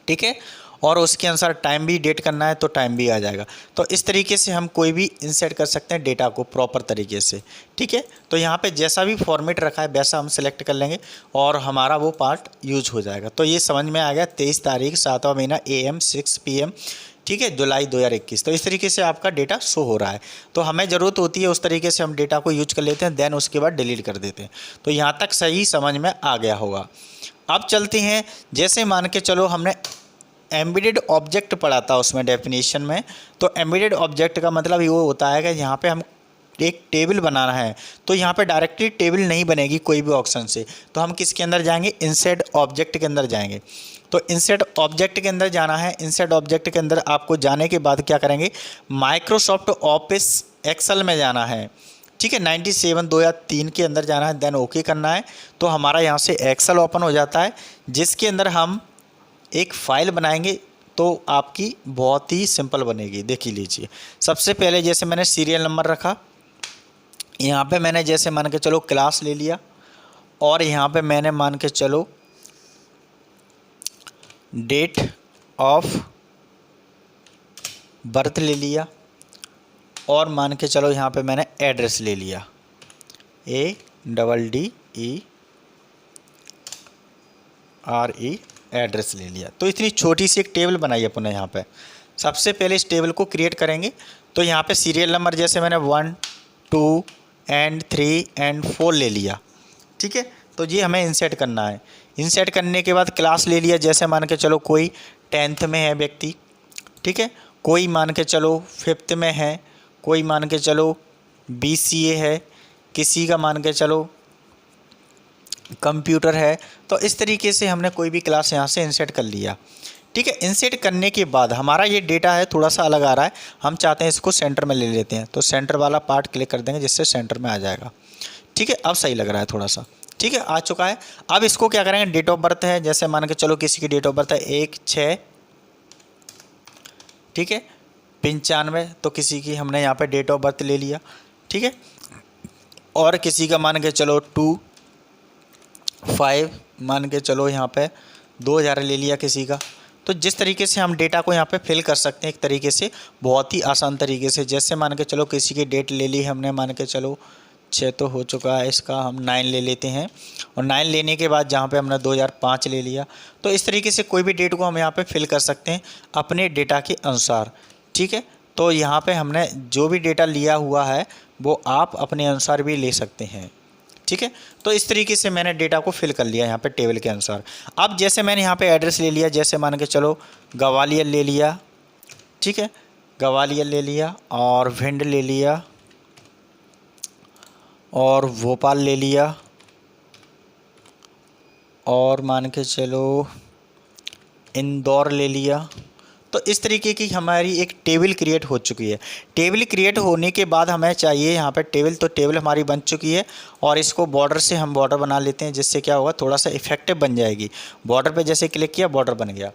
ठीक है, और उसके अनुसार टाइम भी डेट करना है तो टाइम भी आ जाएगा। तो इस तरीके से हम कोई भी इंसर्ट कर सकते हैं डेटा को प्रॉपर तरीके से। ठीक है, तो यहाँ पे जैसा भी फॉर्मेट रखा है वैसा हम सेलेक्ट कर लेंगे और हमारा वो पार्ट यूज हो जाएगा। तो ये समझ में आ गया, 23 तारीख 7वां महीना AM 6 PM, ठीक है, जुलाई 2021। तो इस तरीके से आपका डेटा शो हो रहा है। तो हमें ज़रूरत होती है उस तरीके से हम डेटा को यूज कर लेते हैं, देन उसके बाद डिलीट कर देते हैं। तो यहाँ तक सही समझ में आ गया होगा। अब चलते हैं, जैसे मान के चलो हमने एम्बेडेड ऑब्जेक्ट पढ़ा था उसमें डेफिनेशन में। तो एम्बेडेड ऑब्जेक्ट का मतलब ये होता है कि यहाँ पे हम एक टेबल बनाना है, तो यहाँ पे डायरेक्टली टेबल नहीं बनेगी कोई भी ऑप्शन से, तो हम किसके अंदर जाएंगे, इंसर्ट ऑब्जेक्ट के अंदर जाएंगे। तो इंसर्ट ऑब्जेक्ट के अंदर जाना है। इंसर्ट ऑब्जेक्ट के अंदर आपको जाने के बाद क्या करेंगे, माइक्रोसॉफ्ट ऑफिस एक्सेल में जाना है। ठीक है, 97 2003 के अंदर जाना है, देन ओके करना है। तो हमारा यहाँ से एक्सेल ओपन हो जाता है, जिसके अंदर हम एक फ़ाइल बनाएंगे। तो आपकी बहुत ही सिंपल बनेगी, देख ही लीजिए। सबसे पहले जैसे मैंने सीरियल नंबर रखा, यहाँ पे मैंने जैसे मान के चलो क्लास ले लिया, और यहाँ पे मैंने मान के चलो डेट ऑफ बर्थ ले लिया, और मान के चलो यहाँ पे मैंने एड्रेस ले लिया, ADDRE एड्रेस ले लिया। तो इतनी छोटी सी एक टेबल बनाई अपने यहाँ पे। सबसे पहले इस टेबल को क्रिएट करेंगे। तो यहाँ पे सीरियल नंबर जैसे मैंने 1 2 एंड 3 एंड 4 ले लिया। ठीक है, तो ये हमें इंसर्ट करना है। इंसर्ट करने के बाद क्लास ले लिया, जैसे मान के चलो कोई 10th में है व्यक्ति, ठीक है, कोई मान के चलो 5th में है, कोई मान के चलो BCA है, किसी का मान के चलो कंप्यूटर है। तो इस तरीके से हमने कोई भी क्लास यहाँ से इंसर्ट कर लिया। ठीक है, इंसर्ट करने के बाद हमारा ये डेटा है थोड़ा सा अलग आ रहा है, हम चाहते हैं इसको सेंटर में ले लेते हैं। तो सेंटर वाला पार्ट क्लिक कर देंगे, जिससे सेंटर में आ जाएगा। ठीक है, अब सही लग रहा है थोड़ा सा। ठीक है, आ चुका है। अब इसको क्या करेंगे, डेट ऑफ बर्थ है, जैसे मान के चलो किसी की डेट ऑफ बर्थ है 1/6, ठीक है, 95, तो किसी की हमने यहाँ पे डेट ऑफ बर्थ ले लिया। ठीक है, और किसी का मान के चलो 2/5, मान के चलो यहाँ पे 2000 ले लिया किसी का। तो जिस तरीके से हम डेटा को यहाँ पे फिल कर सकते हैं एक तरीके से, बहुत ही आसान तरीके से। जैसे मान के चलो किसी की डेट ले ली हमने, मान के चलो 6 तो हो चुका है, इसका हम 9 ले लेते हैं, और 9 लेने के बाद जहाँ पे हमने 2005 ले लिया। तो इस तरीके से कोई भी डेट को हम यहाँ पे फिल कर सकते हैं अपने डेटा के अनुसार। ठीक है, तो यहाँ पे हमने जो भी डेटा लिया हुआ है वो आप अपने अनुसार भी ले सकते हैं। ठीक है, तो इस तरीके से मैंने डेटा को फिल कर लिया यहाँ पे टेबल के अनुसार। अब जैसे मैंने यहाँ पे एड्रेस ले लिया, जैसे मान के चलो ग्वालियर ले लिया, ठीक है, ग्वालियर ले लिया, और भिंड ले लिया, और भोपाल ले लिया, और मान के चलो इंदौर ले लिया। तो इस तरीके की हमारी एक टेबल क्रिएट हो चुकी है। टेबल क्रिएट होने के बाद हमें चाहिए यहाँ पे टेबल, तो टेबल हमारी बन चुकी है और इसको बॉर्डर से हम बॉर्डर बना लेते हैं, जिससे क्या होगा थोड़ा सा इफेक्टिव बन जाएगी। बॉर्डर पे जैसे क्लिक किया बॉर्डर बन गया।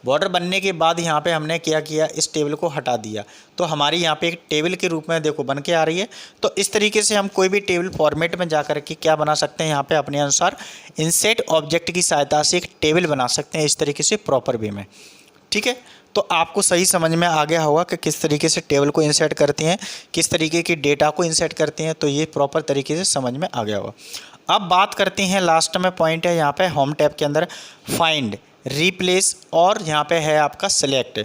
बॉर्डर बनने के बाद यहाँ पे हमने क्या किया, इस टेबल को हटा दिया, तो हमारी यहाँ पे एक टेबल के रूप में देखो बन के आ रही है। तो इस तरीके से हम कोई भी टेबल फॉर्मेट में जा कर के क्या बना सकते हैं, यहाँ पे अपने अनुसार इंसर्ट ऑब्जेक्ट की सहायता से एक टेबल बना सकते हैं इस तरीके से प्रॉपर वे में। ठीक है, तो आपको सही समझ में आ गया होगा कि किस तरीके से टेबल को इंसर्ट करते हैं, किस तरीके की डेटा को इंसर्ट करते हैं, तो ये प्रॉपर तरीके से समझ में आ गया होगा। अब बात करते हैं, लास्ट में पॉइंट है यहाँ पे होम टैब के अंदर फाइंड, रिप्लेस और यहाँ पे है आपका सेलेक्ट।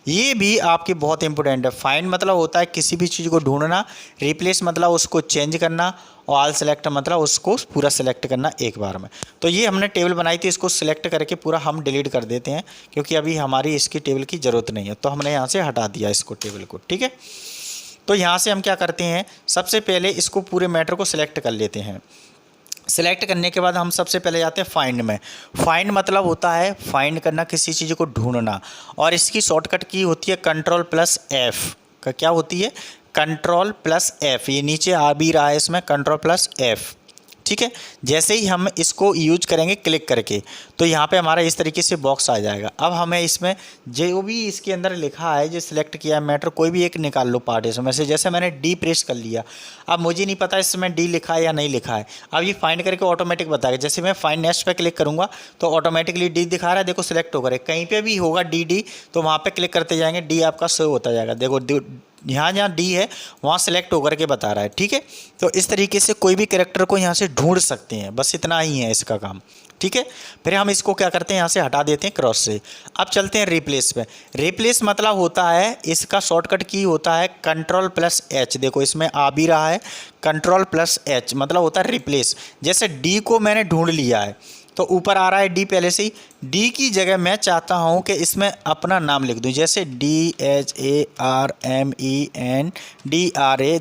ये भी आपकी बहुत इंपॉर्टेंट है। फाइंड मतलब होता है किसी भी चीज़ को ढूंढना, रिप्लेस मतलब उसको चेंज करना, और ऑल सेलेक्ट मतलब उसको पूरा सेलेक्ट करना एक बार में। तो ये हमने टेबल बनाई थी, इसको सिलेक्ट करके पूरा हम डिलीट कर देते हैं, क्योंकि अभी हमारी इसकी टेबल की ज़रूरत नहीं है, तो हमने यहाँ से हटा दिया इसको टेबल को। ठीक है, तो यहाँ से हम क्या करते हैं, सबसे पहले इसको पूरे मैटर को सिलेक्ट कर लेते हैं। सेलेक्ट करने के बाद हम सबसे पहले जाते हैं फाइंड में। फाइंड मतलब होता है फाइंड करना, किसी चीज़ को ढूंढना, और इसकी शॉर्टकट की होती है Ctrl+F का। क्या होती है, Ctrl+F। ये नीचे आ भी रहा है इसमें Ctrl+F। ठीक है, जैसे ही हम इसको यूज करेंगे क्लिक करके, तो यहाँ पे हमारा इस तरीके से बॉक्स आ जाएगा। अब हमें इसमें जो भी इसके अंदर लिखा है, जो सिलेक्ट किया है मैटर, कोई भी एक निकाल लो पार्ट इसमें से। जैसे मैंने डी प्रेस कर लिया, अब मुझे नहीं पता इसमें डी लिखा है या नहीं लिखा है, अब ये फाइंड करके ऑटोमेटिक बताएगा। जैसे मैं फाइंड नेक्स्ट पे क्लिक करूँगा तो ऑटोमेटिकली डी दिखा रहा है, देखो सिलेक्ट होकर। कहीं पर भी होगा डी, तो वहाँ पर क्लिक करते जाएंगे, डी आपका शो होता जाएगा। देखो यहाँ जहाँ डी है वहाँ सेलेक्ट होकर के बता रहा है। ठीक है, तो इस तरीके से कोई भी कैरेक्टर को यहाँ से ढूंढ सकते हैं, बस इतना ही है इसका काम। ठीक है, फिर हम इसको क्या करते हैं, यहाँ से हटा देते हैं क्रॉस से। अब चलते हैं रिप्लेस पे। रिप्लेस मतलब होता है, इसका शॉर्टकट की होता है Ctrl+H। देखो इसमें आ भी रहा है Ctrl+H, मतलब होता है रिप्लेस। जैसे डी को मैंने ढूंढ लिया है, तो ऊपर आ रहा है डी पहले से ही। डी की जगह मैं चाहता हूँ कि इसमें अपना नाम लिख दूँ, जैसे DHARMENDRA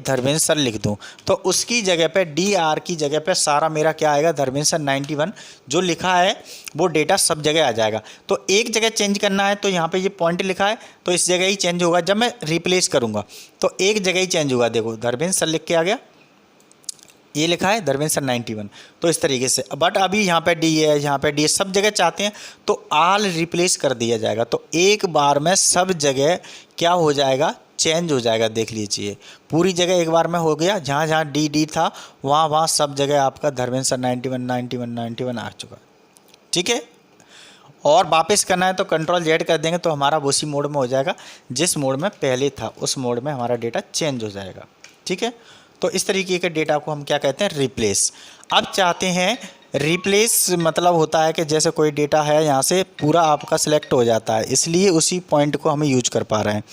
धर्मेंद्र सर लिख दूँ, तो उसकी जगह पे DR की जगह पे सारा मेरा क्या आएगा, धर्मेंद्र सर 91 जो लिखा है वो डेटा सब जगह आ जाएगा। तो एक जगह चेंज करना है, तो यहाँ पे ये पॉइंट लिखा है, तो इस जगह ही चेंज होगा। जब मैं रिप्लेस करूँगा तो एक जगह ही चेंज होगा। देखो धर्मेंद्र सर लिख के आ गया, ये लिखा है धर्मेंद्र सर 91, तो इस तरीके से। बट अभी यहाँ पे डी है, यहाँ पे डी है, सब जगह चाहते हैं तो ऑल रिप्लेस कर दिया जाएगा, तो एक बार में सब जगह क्या हो जाएगा, चेंज हो जाएगा। देख लीजिए पूरी जगह एक बार में हो गया, जहाँ जहाँ डी था वहाँ सब जगह आपका धर्मेंद्र सर 91 आ चुका। ठीक है, और वापस करना है तो Ctrl+Z कर देंगे, तो हमारा उसी मोड में हो जाएगा जिस मोड में पहले था, उस मोड में हमारा डेटा चेंज हो जाएगा। ठीक है, तो इस तरीके के डेटा को हम क्या कहते हैं, रिप्लेस। अब चाहते हैं रिप्लेस मतलब होता है कि जैसे कोई डेटा है यहाँ से पूरा आपका सिलेक्ट हो जाता है, इसलिए उसी पॉइंट को हम यूज कर पा रहे हैं।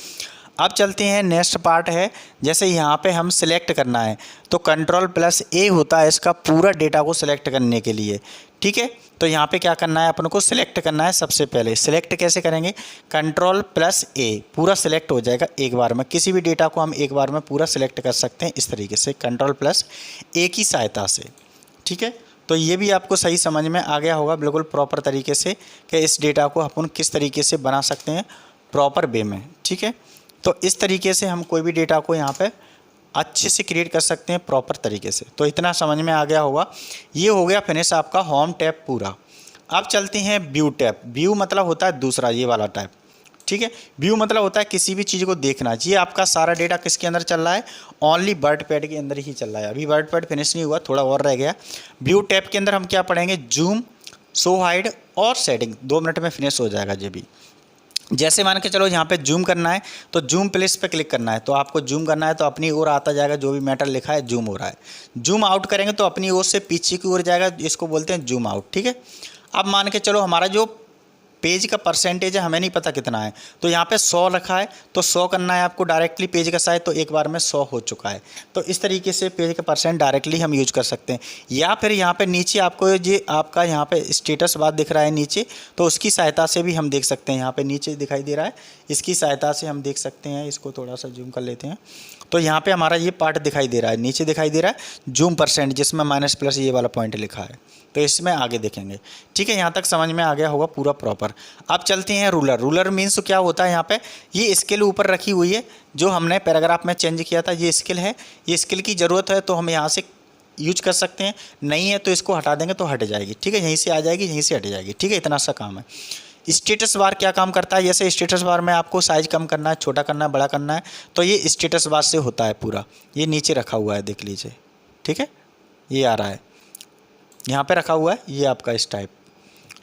अब चलते हैं नेक्स्ट पार्ट है, जैसे यहाँ पे हम सिलेक्ट करना है तो Ctrl+A होता है इसका पूरा डेटा को सिलेक्ट करने के लिए। ठीक है, तो यहाँ पे क्या करना है, अपन को सिलेक्ट करना है। सबसे पहले सिलेक्ट कैसे करेंगे, Ctrl+A, पूरा सिलेक्ट हो जाएगा एक बार में। किसी भी डेटा को हम एक बार में पूरा सिलेक्ट कर सकते हैं इस तरीके से Ctrl+A की सहायता से। ठीक है, तो ये भी आपको सही समझ में आ गया होगा बिल्कुल प्रॉपर तरीके से कि इस डेटा को अपन किस तरीके से बना सकते हैं प्रॉपर वे में। ठीक है, तो इस तरीके से हम कोई भी डेटा को यहाँ पे अच्छे से क्रिएट कर सकते हैं प्रॉपर तरीके से। तो इतना समझ में आ गया होगा। ये हो गया फिनिश आपका होम टैब पूरा। अब चलते हैं व्यू टैब। व्यू मतलब होता है दूसरा ये वाला टैब। ठीक है, व्यू मतलब होता है किसी भी चीज़ को देखना। ये आपका सारा डेटा किसके अंदर चल रहा है, ओनली वर्डपैड के अंदर ही चल रहा है। अभी वर्डपैड फिनिश नहीं हुआ, थोड़ा और रह गया। व्यू टैब के अंदर हम क्या पढ़ेंगे, जूम, शो हाइड और सेटिंग। 2 मिनट में फिनिश हो जाएगा ये भी। जैसे मान के चलो यहाँ पे जूम करना है तो जूम प्लेस पे क्लिक करना है, तो आपको जूम करना है तो अपनी ओर आता जाएगा, जो भी मैटर लिखा है जूम हो रहा है। जूम आउट करेंगे तो अपनी ओर से पीछे की ओर जाएगा, इसको बोलते हैं जूम आउट। ठीक है, अब मान के चलो हमारा जो पेज का परसेंटेज है हमें नहीं पता कितना है, तो यहाँ पे 100 रखा है, तो 100 करना है आपको डायरेक्टली पेज का साइज, तो एक बार में 100 हो चुका है। तो इस तरीके से पेज का परसेंट डायरेक्टली हम यूज कर सकते हैं। या फिर यहाँ पे नीचे आपको ये आपका यहाँ पे स्टेटस बार दिख रहा है नीचे, तो उसकी सहायता से भी हम देख सकते हैं। यहाँ पे नीचे दिखाई दे रहा है, इसकी सहायता से हम देख सकते हैं। इसको थोड़ा सा जूम कर लेते हैं, तो यहाँ पर हमारा ये पार्ट दिखाई दे रहा है, नीचे दिखाई दे रहा है जूम परसेंट, जिसमें माइनस प्लस ये वाला पॉइंट लिखा है। तो इसमें आगे देखेंगे। ठीक है, यहाँ तक समझ में आ गया होगा पूरा प्रॉपर। अब चलते हैं रूलर। रूलर मीन्स क्या होता है, यहाँ पे ये स्केल ऊपर रखी हुई है जो हमने पैराग्राफ में चेंज किया था, ये स्केल है। ये स्केल की ज़रूरत है तो हम यहाँ से यूज कर सकते हैं, नहीं है तो इसको हटा देंगे तो हट जाएगी। ठीक है, यहीं से आ जाएगी, यहीं से हट जाएगी। ठीक है, इतना सा काम है। स्टेटस बार क्या काम करता है, जैसे स्टेटस बार में आपको साइज कम करना है, छोटा करना है, बड़ा करना है, तो ये स्टेटस बार से होता है पूरा। ये नीचे रखा हुआ है, देख लीजिए। ठीक है, ये आ रहा है, यहाँ पे रखा हुआ है ये आपका इस टाइप।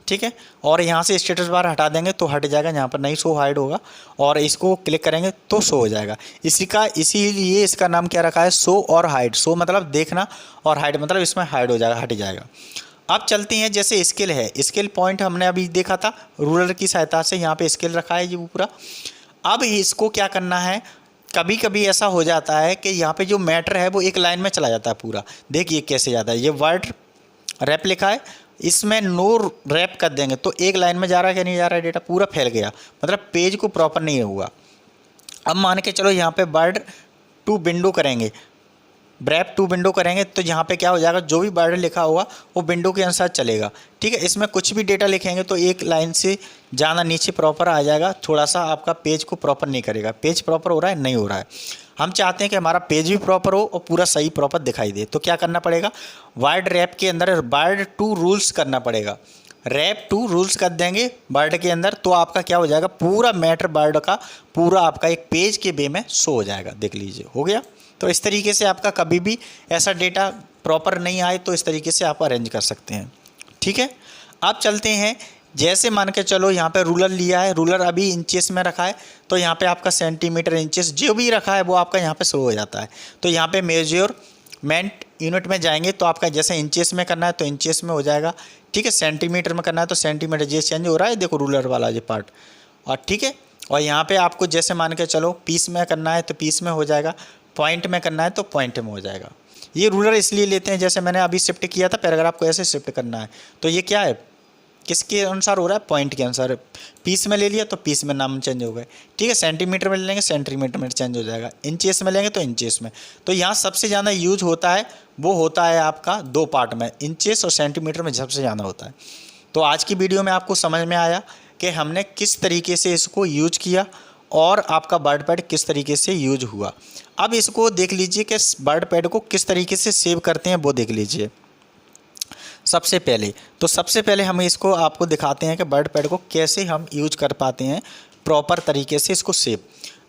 ठीक है, और यहाँ से स्टेटस बार हटा देंगे तो हट जाएगा, यहाँ पर नहीं शो हाइड होगा, और इसको क्लिक करेंगे तो शो हो जाएगा। इसीलिए इसका नाम क्या रखा है, शो और हाइड। शो मतलब देखना और हाइड मतलब इसमें हाइड हो जाएगा, हट जाएगा। अब चलते हैं, जैसे स्केल है, स्केल पॉइंट हमने अभी देखा था रूलर की सहायता से, यहाँ पे स्केल रखा है ये पूरा। अब इसको क्या करना है, कभी कभी ऐसा हो जाता है कि यहाँ पे जो मैटर है वो एक लाइन में चला जाता है पूरा। देखिए कैसे जाता है, ये वर्ड रैप लिखा है, इसमें नो रैप कर देंगे तो एक लाइन में जा रहा है, क्या नहीं जा रहा है, डेटा पूरा फैल गया, मतलब पेज को प्रॉपर नहीं हुआ। अब मान के चलो यहाँ पे वर्ड टू विंडो करेंगे, ब्रैप टू विंडो करेंगे तो यहाँ पे क्या हो जाएगा, जो भी वर्ड लिखा होगा वो विंडो के अनुसार चलेगा। ठीक है, इसमें कुछ भी डेटा लिखेंगे तो एक लाइन से ज़्यादा नीचे प्रॉपर आ जाएगा, थोड़ा सा आपका पेज को प्रॉपर नहीं करेगा। पेज प्रॉपर हो रहा है, नहीं हो रहा है। हम चाहते हैं कि हमारा पेज भी प्रॉपर हो और पूरा सही प्रॉपर दिखाई दे, तो क्या करना पड़ेगा, वर्ड रैप के अंदर वर्ड टू रूल्स करना पड़ेगा। रैप टू रूल्स कर देंगे वर्ड के अंदर तो आपका क्या हो जाएगा, पूरा मैटर वर्ड का पूरा आपका एक पेज के वे में शो हो जाएगा। देख लीजिए, हो गया। तो इस तरीके से आपका कभी भी ऐसा डेटा प्रॉपर नहीं आए तो इस तरीके से आप अरेंज कर सकते हैं। ठीक है, अब चलते हैं, जैसे मान के चलो यहाँ पे रूलर लिया है, रूलर अभी इंचेस में रखा है, तो यहाँ पे आपका सेंटीमीटर, इंचेस जो भी रखा है वो आपका यहाँ पे शो हो जाता है। तो यहाँ पे मेजरमेंट यूनिट में जाएंगे तो आपका जैसे इंचेस में करना है तो इंचेस में हो जाएगा। ठीक है, सेंटीमीटर में करना है तो सेंटीमीटर, ये चेंज हो रहा है, देखो रूलर वाला ये पार्ट। और ठीक है, और यहाँ पे आपको जैसे मान के चलो पीस में करना है तो पीस में हो जाएगा, पॉइंट में करना है तो पॉइंट में हो जाएगा। ये रूलर इसलिए लेते हैं, जैसे मैंने अभी शिफ्ट किया था पैराग्राफ को, ऐसे शिफ्ट करना है तो ये क्या है, किसके अनुसार हो रहा है, पॉइंट के अनुसार। पीस में ले लिया तो पीस में नाम चेंज हो गए। ठीक है, सेंटीमीटर में ले लेंगे सेंटीमीटर में चेंज हो जाएगा, इंचेस में लेंगे तो इंचेस में। तो यहाँ सबसे ज़्यादा यूज होता है वो होता है आपका दो पार्ट में, इंचेस और सेंटीमीटर में सबसे ज़्यादा होता है। तो आज की वीडियो में आपको समझ में आया कि हमने किस तरीके से इसको यूज किया और आपका वर्ड पैड किस तरीके से यूज हुआ। अब इसको देख लीजिए कि वर्ड पैड को किस तरीके से सेव करते हैं, वो देख लीजिए। सबसे पहले हम इसको आपको दिखाते हैं कि वर्ड पैड को कैसे हम यूज कर पाते हैं प्रॉपर तरीके से इसको सेव।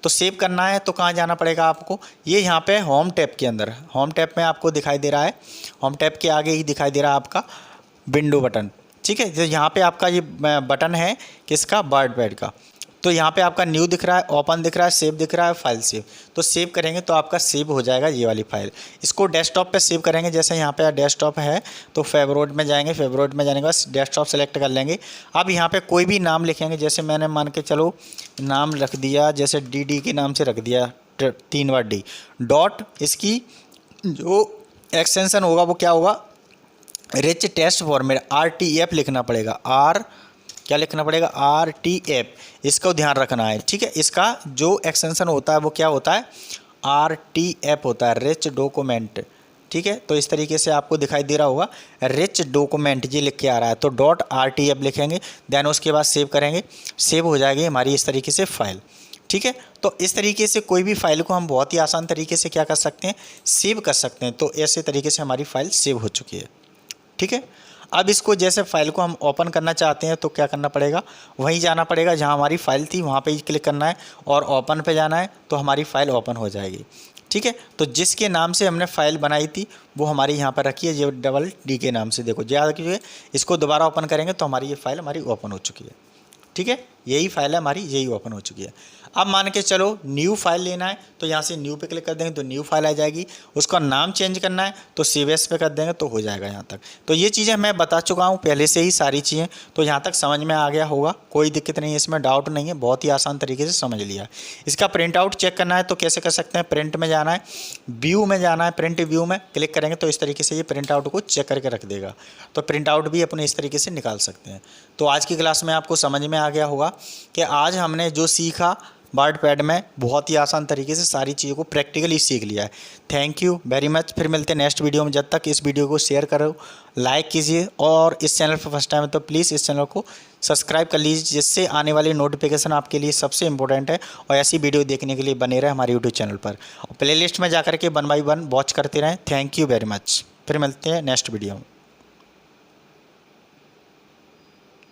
तो सेव करना है तो कहाँ जाना पड़ेगा आपको, ये यहाँ पे होम टैब के अंदर, होम टैब में आपको दिखाई दे रहा है, होम टैब के आगे ही दिखाई दे रहा है आपका विंडो बटन। ठीक है, तो यहाँ पे आपका ये बटन है किसका, वर्ड पैड का। तो यहाँ पे आपका न्यू दिख रहा है, ओपन दिख रहा है, सेव दिख रहा है, फाइल सेव। तो सेव करेंगे तो आपका सेव हो जाएगा ये वाली फाइल। इसको डेस्कटॉप पे सेव करेंगे, जैसे यहाँ पे डेस्कटॉप है तो फेवरेट में जाएंगे, फेवरेट में जाने के बाद डेस्कटॉप सेलेक्ट कर लेंगे। अब यहाँ पे कोई भी नाम लिखेंगे, जैसे मैंने मान के चलो नाम रख दिया, जैसे डी के नाम से रख दिया 3 बार डी डॉट, इसकी जो एक्सटेंशन होगा वो क्या होगा, रिच टेस्ट फॉर्मेट, RTF लिखना पड़ेगा, क्या लिखना पड़ेगा, RTF, इसको ध्यान रखना है। ठीक है, इसका जो एक्सटेंशन होता है वो क्या होता है, RTF होता है, रिच डॉक्यूमेंट। ठीक है, तो इस तरीके से आपको दिखाई दे रहा होगा रिच डॉक्यूमेंट ये लिख के आ रहा है, तो .RTF लिखेंगे, देन उसके बाद सेव करेंगे, सेव हो जाएगी हमारी इस तरीके से फाइल। ठीक है, तो इस तरीके से कोई भी फाइल को हम बहुत ही आसान तरीके से क्या कर सकते हैं, सेव कर सकते हैं। तो ऐसे तरीके से हमारी फाइल सेव हो चुकी है। ठीक है, अब इसको जैसे फाइल को हम ओपन करना चाहते हैं तो क्या करना पड़ेगा, वहीं जाना पड़ेगा जहां हमारी फ़ाइल थी, वहां पे ही क्लिक करना है और ओपन पे जाना है तो हमारी फ़ाइल ओपन हो जाएगी। ठीक है, तो जिसके नाम से हमने फ़ाइल बनाई थी वो हमारी यहाँ पर रखी है, ये DD के नाम से। देखो याद रखिए, इसको दोबारा ओपन करेंगे तो हमारी ये फ़ाइल हमारी ओपन हो चुकी है। ठीक है, यही फाइल है हमारी, यही ओपन हो चुकी है। अब मान के चलो न्यू फाइल लेना है तो यहाँ से न्यू पे क्लिक कर देंगे तो न्यू फाइल आ जाएगी। उसका नाम चेंज करना है तो सेव एज पे कर देंगे तो हो जाएगा यहाँ तक। तो ये चीज़ें मैं बता चुका हूँ पहले से ही सारी चीज़ें, तो यहाँ तक समझ में आ गया होगा, कोई दिक्कत नहीं है, इसमें डाउट नहीं है, बहुत ही आसान तरीके से समझ लिया। इसका प्रिंट आउट चेक करना है तो कैसे कर सकते हैं, प्रिंट में जाना है, व्यू में जाना है, प्रिंट व्यू में क्लिक करेंगे तो इस तरीके से ये प्रिंट आउट को चेक करके रख देगा। तो प्रिंट आउट भी अपने इस तरीके से निकाल सकते हैं। तो आज की क्लास में आपको समझ में आ गया होगा कि आज हमने जो सीखा बर्ड पैड में बहुत ही आसान तरीके से सारी चीज़ों को प्रैक्टिकली सीख लिया है। Thank you very much. फिर मिलते हैं नेक्स्ट वीडियो में। जब तक इस वीडियो को शेयर करो, लाइक कीजिए और इस चैनल पर फर्स्ट टाइम है तो प्लीज़ इस चैनल को सब्सक्राइब कर लीजिए, जिससे आने वाली नोटिफिकेशन आपके लिए सबसे इंपॉर्टेंट है और ऐसी वीडियो देखने के लिए बने रहे हमारे यूट्यूब चैनल पर। प्लेलिस्ट में जाकर के 1 बाय 1 वॉच करते रहें। Thank you very much. फिर मिलते हैं नेक्स्ट वीडियो में।